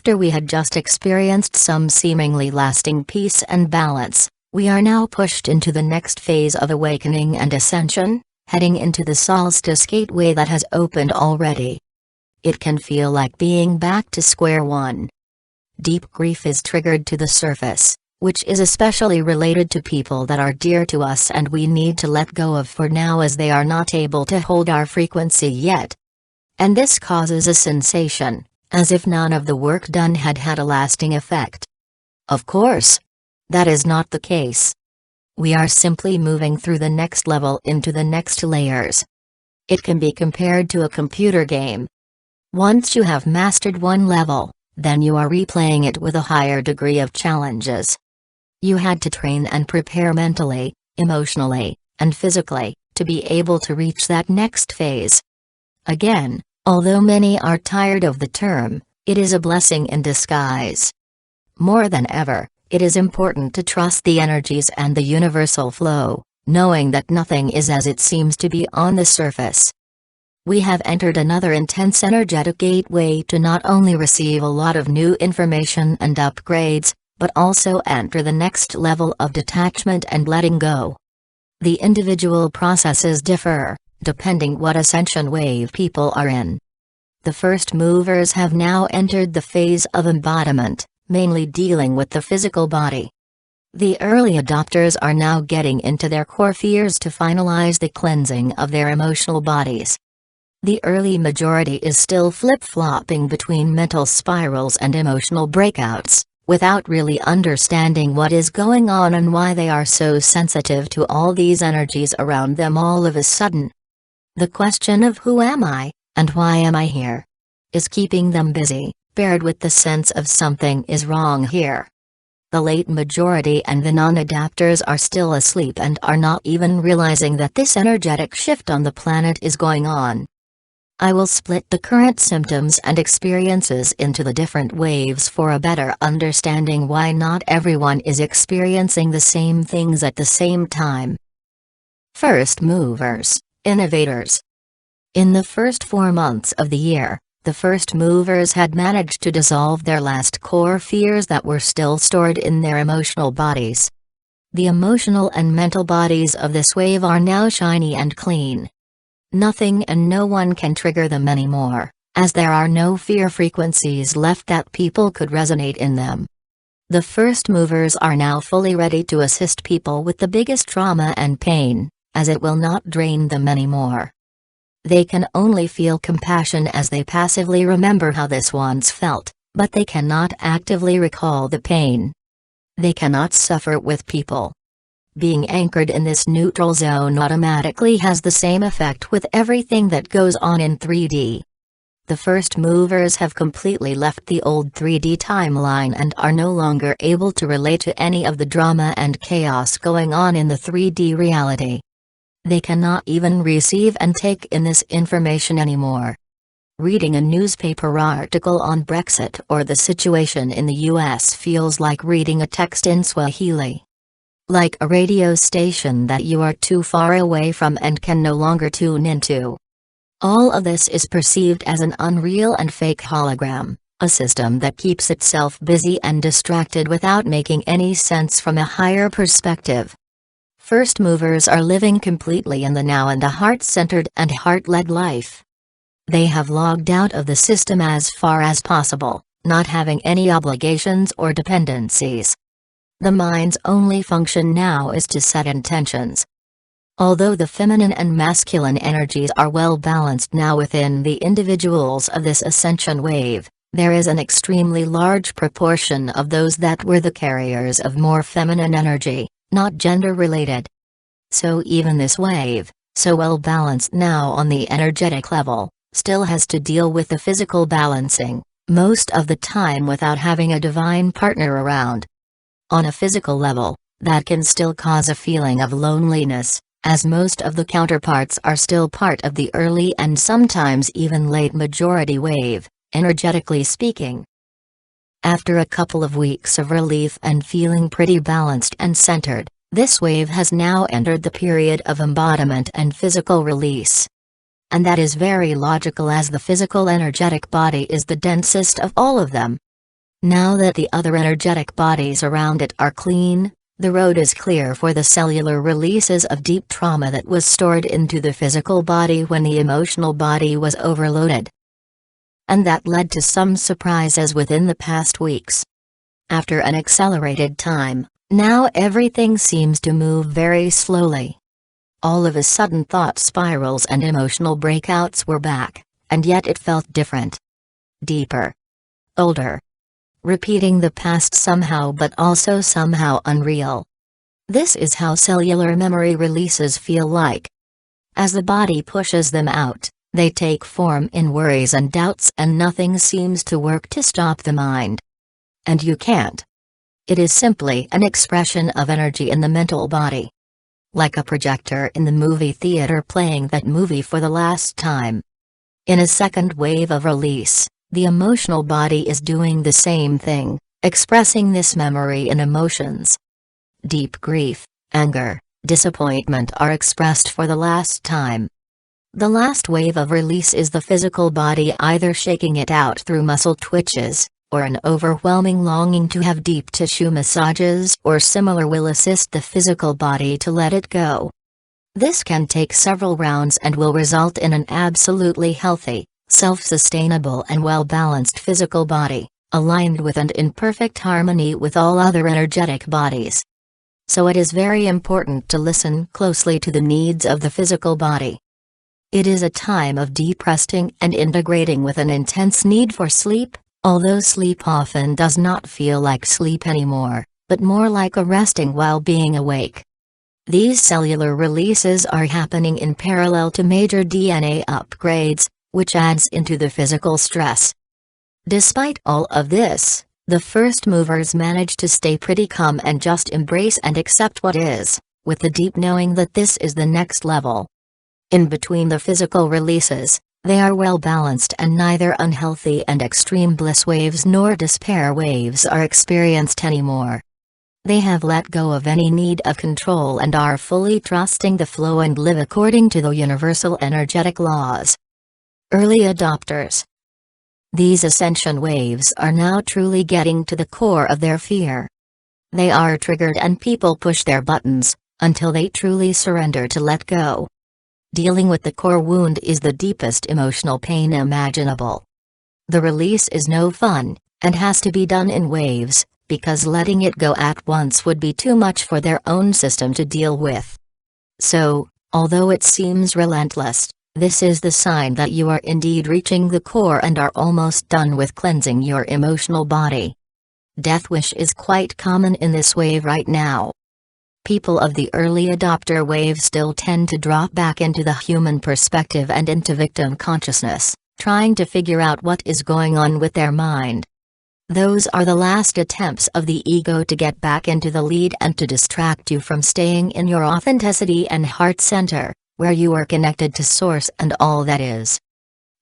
After we had just experienced some seemingly lasting peace and balance, we are now pushed into the next phase of awakening and ascension, heading into the solstice gateway that has opened already. It can feel like being back to square one. Deep grief is triggered to the surface, which is especially related to people that are dear to us and we need to let go of for now, as they are not able to hold our frequency yet. And this causes a sensation, as if none of the work done had had a lasting effect. Of course, that is not the case. We are simply moving through the next level into the next layers. It can be compared to a computer game. Once you have mastered one level, then you are replaying it with a higher degree of challenges. You had to train and prepare mentally, emotionally, and physically, to be able to reach that next phase. Again, although many are tired of the term, it is a blessing in disguise. More than ever, it is important to trust the energies and the universal flow, knowing that nothing is as it seems to be on the surface. We have entered another intense energetic gateway to not only receive a lot of new information and upgrades, but also enter the next level of detachment and letting go. The individual processes differ, depending what ascension wave people are in. The first movers have now entered the phase of embodiment, mainly dealing with the physical body. The early adopters are now getting into their core fears to finalize the cleansing of their emotional bodies. The early majority is still flip-flopping between mental spirals and emotional breakouts, without really understanding what is going on and why they are so sensitive to all these energies around them all of a sudden. The question of who am I, and why am I here, is keeping them busy, paired with the sense of something is wrong here. The late majority and the non-adapters are still asleep and are not even realizing that this energetic shift on the planet is going on. I will split the current symptoms and experiences into the different waves for a better understanding why not everyone is experiencing the same things at the same time. First movers, innovators. In the first 4 months of the year, the first movers had managed to dissolve their last core fears that were still stored in their emotional bodies. The emotional and mental bodies of this wave are now shiny and clean. Nothing and no one can trigger them anymore, as there are no fear frequencies left that people could resonate in them. The first movers are now fully ready to assist people with the biggest trauma and pain, as it will not drain them anymore. They can only feel compassion as they passively remember how this once felt, but they cannot actively recall the pain. They cannot suffer with people. Being anchored in this neutral zone automatically has the same effect with everything that goes on in 3D. The first movers have completely left the old 3D timeline and are no longer able to relate to any of the drama and chaos going on in the 3D reality. They cannot even receive and take in this information anymore. Reading a newspaper article on Brexit or the situation in the US feels like reading a text in Swahili. Like a radio station that you are too far away from and can no longer tune into. All of this is perceived as an unreal and fake hologram, a system that keeps itself busy and distracted without making any sense from a higher perspective. First movers are living completely in the now and a heart-centered and heart-led life. They have logged out of the system as far as possible, not having any obligations or dependencies. The mind's only function now is to set intentions. Although the feminine and masculine energies are well balanced now within the individuals of this ascension wave, there is an extremely large proportion of those that were the carriers of more feminine energy, not gender-related. So even this wave, so well balanced now on the energetic level, still has to deal with the physical balancing, most of the time without having a divine partner around. On a physical level, that can still cause a feeling of loneliness, as most of the counterparts are still part of the early and sometimes even late majority wave, energetically speaking. After a couple of weeks of relief and feeling pretty balanced and centered, this wave has now entered the period of embodiment and physical release. And that is very logical, as the physical energetic body is the densest of all of them. Now that the other energetic bodies around it are clean, the road is clear for the cellular releases of deep trauma that was stored into the physical body when the emotional body was overloaded. And that led to some surprises within the past weeks. After an accelerated time, now everything seems to move very slowly. All of a sudden thought spirals and emotional breakouts were back, and yet it felt different. Deeper. Older. Repeating the past somehow but also somehow unreal. This is how cellular memory releases feel like. As the body pushes them out, they take form in worries and doubts, and nothing seems to work to stop the mind. And you can't. It is simply an expression of energy in the mental body. Like a projector in the movie theater playing that movie for the last time. In a second wave of release, the emotional body is doing the same thing, expressing this memory in emotions. Deep grief, anger, disappointment are expressed for the last time. The last wave of release is the physical body either shaking it out through muscle twitches, or an overwhelming longing to have deep tissue massages or similar will assist the physical body to let it go. This can take several rounds and will result in an absolutely healthy, self-sustainable and well-balanced physical body, aligned with and in perfect harmony with all other energetic bodies. So it is very important to listen closely to the needs of the physical body. It is a time of deep resting and integrating with an intense need for sleep, although sleep often does not feel like sleep anymore, but more like a resting while being awake. These cellular releases are happening in parallel to major DNA upgrades, which adds into the physical stress. Despite all of this, the first movers manage to stay pretty calm and just embrace and accept what is, with the deep knowing that this is the next level. In between the physical releases, they are well balanced and neither unhealthy and extreme bliss waves nor despair waves are experienced anymore. They have let go of any need of control and are fully trusting the flow and live according to the universal energetic laws. Early adopters. These ascension waves are now truly getting to the core of their fear. They are triggered and people push their buttons, until they truly surrender to let go. Dealing with the core wound is the deepest emotional pain imaginable. The release is no fun, and has to be done in waves, because letting it go at once would be too much for their own system to deal with. So, although it seems relentless, this is the sign that you are indeed reaching the core and are almost done with cleansing your emotional body. Death wish is quite common in this wave right now. People of the early adopter wave still tend to drop back into the human perspective and into victim consciousness, trying to figure out what is going on with their mind. Those are the last attempts of the ego to get back into the lead and to distract you from staying in your authenticity and heart center, where you are connected to Source and all that is.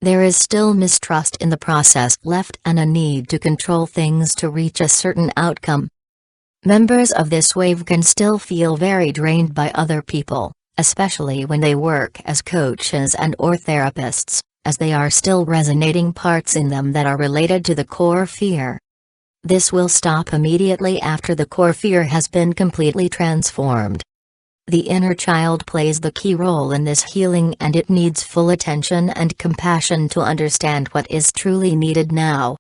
There is still mistrust in the process left and a need to control things to reach a certain outcome. Members of this wave can still feel very drained by other people, especially when they work as coaches and/or therapists, as they are still resonating parts in them that are related to the core fear. This will stop immediately after the core fear has been completely transformed. The inner child plays the key role in this healing, and it needs full attention and compassion to understand what is truly needed now.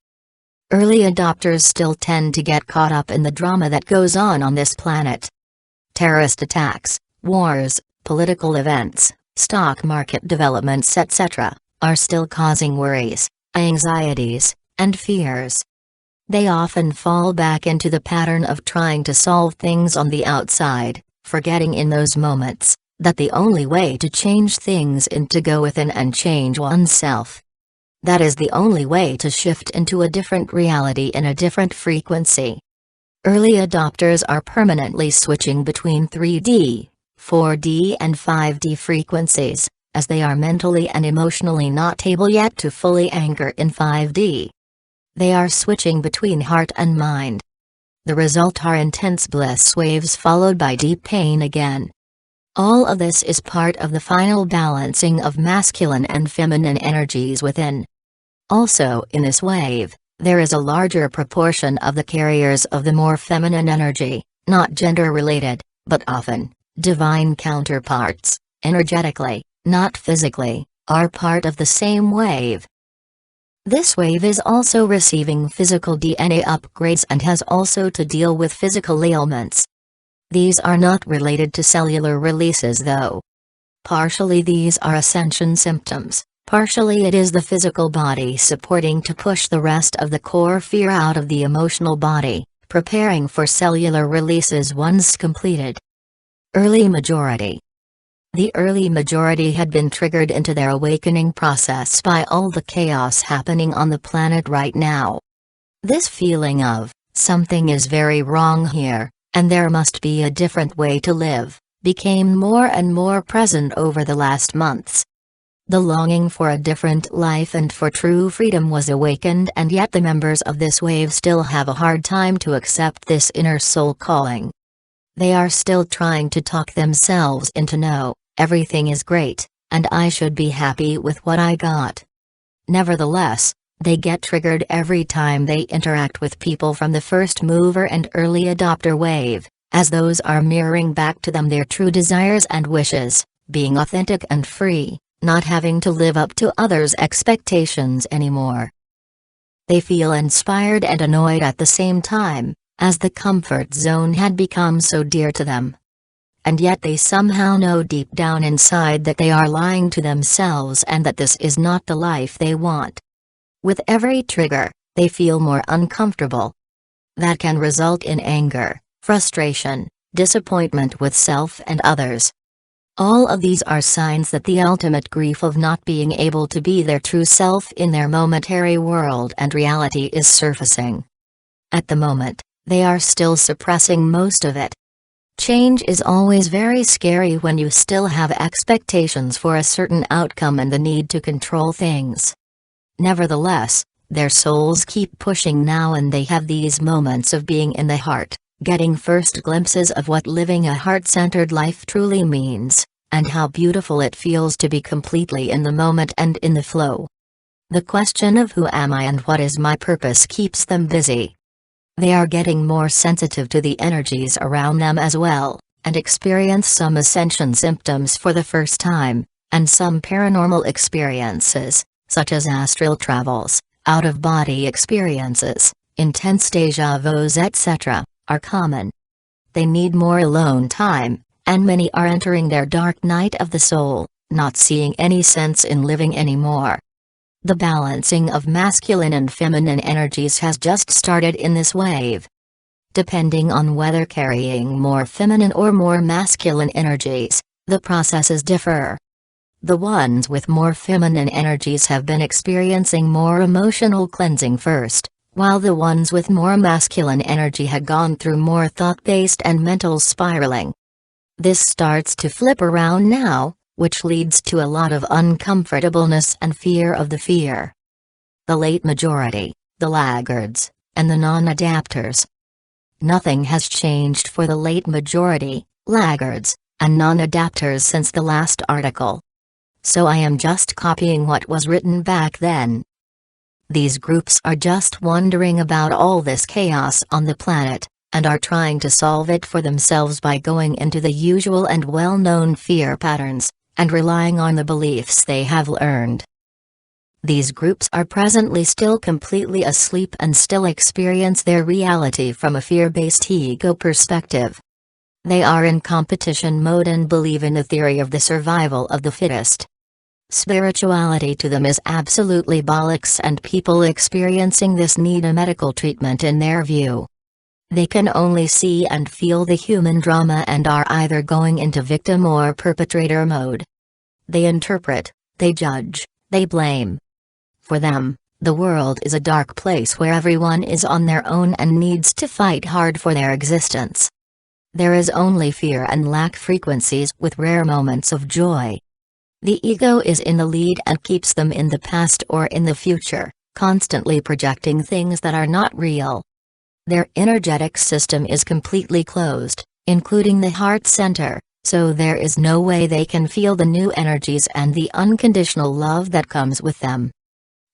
Early adopters still tend to get caught up in the drama that goes on this planet. Terrorist attacks, wars, political events, stock market developments etc. are still causing worries, anxieties, and fears. They often fall back into the pattern of trying to solve things on the outside, forgetting in those moments that the only way to change things is to go within and change oneself. That is the only way to shift into a different reality in a different frequency. Early adopters are permanently switching between 3D, 4D and 5D frequencies, as they are mentally and emotionally not able yet to fully anchor in 5D. They are switching between heart and mind. The result are intense bliss waves followed by deep pain again. All of this is part of the final balancing of masculine and feminine energies within. Also in this wave, There is a larger proportion of the carriers of the more feminine energy, not gender-related, but often, divine counterparts, energetically, not physically, are part of the same wave. This wave is also receiving physical DNA upgrades and has also to deal with physical ailments. These are not related to cellular releases though. Partially these are ascension symptoms, partially it is the physical body supporting to push the rest of the core fear out of the emotional body, preparing for cellular releases once completed. Early majority. The early majority had been triggered into their awakening process by all the chaos happening on the planet right now. This feeling of, something is very wrong here, and there must be a different way to live, became more and more present over the last months. The longing for a different life and for true freedom was awakened, and yet the members of this wave still have a hard time to accept this inner soul calling. They are still trying to talk themselves into no, everything is great, and I should be happy with what I got. Nevertheless, they get triggered every time they interact with people from the first mover and early adopter wave, as those are mirroring back to them their true desires and wishes, being authentic and free, not having to live up to others' expectations anymore. They feel inspired and annoyed at the same time, as the comfort zone had become so dear to them. And yet they somehow know deep down inside that they are lying to themselves and that this is not the life they want. With every trigger, they feel more uncomfortable. That can result in anger, frustration, disappointment with self and others. All of these are signs that the ultimate grief of not being able to be their true self in their momentary world and reality is surfacing. At the moment, they are still suppressing most of it. Change is always very scary when you still have expectations for a certain outcome and the need to control things. Nevertheless, their souls keep pushing now, and they have these moments of being in the heart, getting first glimpses of what living a heart-centered life truly means, and how beautiful it feels to be completely in the moment and in the flow. The question of who am I and what is my purpose keeps them busy. They are getting more sensitive to the energies around them as well, and experience some ascension symptoms for the first time, and some paranormal experiences, such as astral travels, out-of-body experiences, intense déjà vus etc., are common. They need more alone time, and many are entering their dark night of the soul, not seeing any sense in living anymore. The balancing of masculine and feminine energies has just started in this wave. Depending on whether carrying more feminine or more masculine energies, the processes differ. The ones with more feminine energies have been experiencing more emotional cleansing first, while the ones with more masculine energy had gone through more thought-based and mental spiraling. This starts to flip around now, which leads to a lot of uncomfortableness and fear of the fear. The late majority, the laggards, and the non-adapters. Nothing has changed for the late majority, laggards, and non-adapters since the last article. So I am just copying what was written back then. These groups are just wondering about all this chaos on the planet, and are trying to solve it for themselves by going into the usual and well-known fear patterns, and relying on the beliefs they have learned. These groups are presently still completely asleep and still experience their reality from a fear-based ego perspective. They are in competition mode and believe in the theory of the survival of the fittest. Spirituality to them is absolutely bollocks, and people experiencing this need a medical treatment in their view. They can only see and feel the human drama and are either going into victim or perpetrator mode. They interpret, they judge, they blame. For them, the world is a dark place where everyone is on their own and needs to fight hard for their existence. There is only fear and lack frequencies with rare moments of joy. The ego is in the lead and keeps them in the past or in the future, constantly projecting things that are not real. Their energetic system is completely closed, including the heart center, so there is no way they can feel the new energies and the unconditional love that comes with them.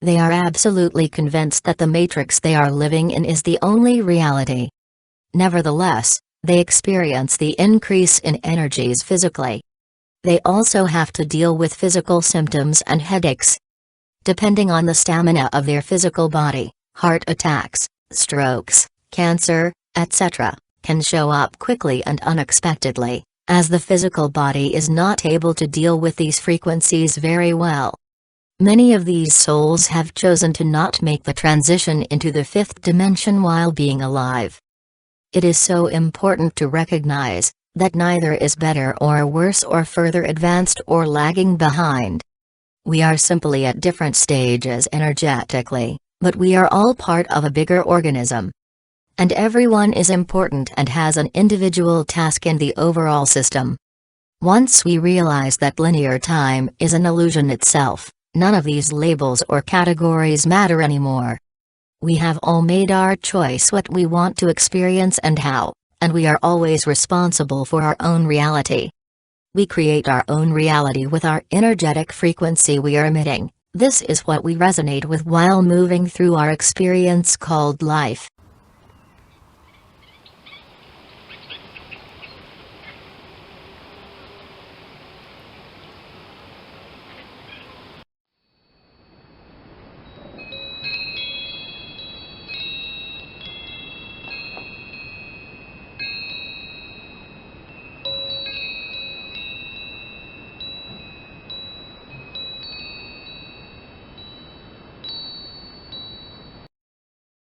They are absolutely convinced that the matrix they are living in is the only reality. Nevertheless, they experience the increase in energies physically. They also have to deal with physical symptoms and headaches. Depending on the stamina of their physical body, heart attacks, strokes, cancer, etc., can show up quickly and unexpectedly, as the physical body is not able to deal with these frequencies very well. Many of these souls have chosen to not make the transition into the fifth dimension while being alive. It is so important to recognize that neither is better or worse or further advanced or lagging behind. We are simply at different stages energetically, but we are all part of a bigger organism. And everyone is important and has an individual task in the overall system. Once we realize that linear time is an illusion itself, none of these labels or categories matter anymore. We have all made our choice what we want to experience and how, and we are always responsible for our own reality. We create our own reality with our energetic frequency we are emitting. This is what we resonate with while moving through our experience called life.